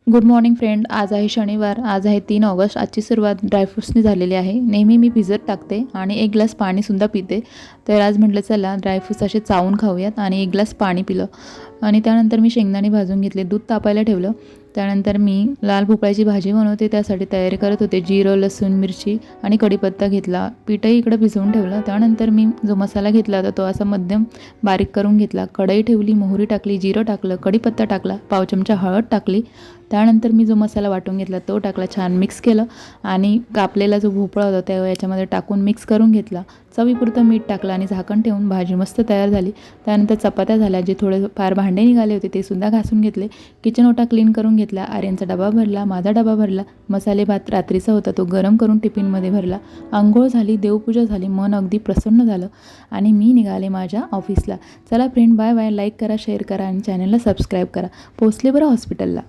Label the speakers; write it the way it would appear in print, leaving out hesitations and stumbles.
Speaker 1: Good morning friend. आज आहे शनिवार. आज आहे 3 ऑगस्ट. आजची सुरुवात ड्रायफ्रूट्सनी झालेली आहे. नेहमी मी भिजत टाकते आणि 1 ग्लास पाणीसुद्धा पिते. तर आज म्हटलं चला ड्रायफ्रूट्स असे चावून खाऊयात आणि 1 ग्लास पाणी पिलं आणि त्यानंतर मी शेंगदाणे भाजून घेतले. दूध तापायला ठेवलं. त्यानंतर मी लाल भोपळ्याची भाजी बनवते त्यासाठी तयारी करत होते. जिरं, लसूण, मिरची आणि कढीपत्ता घेतला. पीठही इकडं भिजवून ठेवलं. त्यानंतर मी जो मसाला घेतला होता तो असा मध्यम बारीक करून घेतला. कढई ठेवली, मोहरी टाकली, जिरं टाकलं, कढीपत्ता टाकला, पाव चमचा हळद टाकली. त्यानंतर मी जो मसाला वाटून घेतला तो टाकला, छान मिक्स केलं आणि कापलेला जो भोपळा होता त्या याच्यामध्ये टाकून मिक्स करून घेतला. चवीपुरतं मीठ टाकलं आणि झाकण ठेवून भाजी मस्त तयार झाली. त्यानंतर चपात्या झाल्या. जे थोडे फार भांडे निघाले होते ते सुद्धा घासून घेतले. किचन ओटा क्लीन करून घेतला. आर्यनचा डबा भरला, माझा डबा भरला. मसाले भात रात्रीचा होता तो गरम करून टिफिनमध्ये भरला. अंघोळ झाली, देवपूजा झाली, मन अगदी प्रसन्न झालं आणि मी निघाले माझ्या ऑफिसला. चला फ्रेंड, बाय बाय. लाईक करा, शेअर करा आणि चॅनलला सबस्क्राईब करा. पोहोचले बरं हॉस्पिटलला.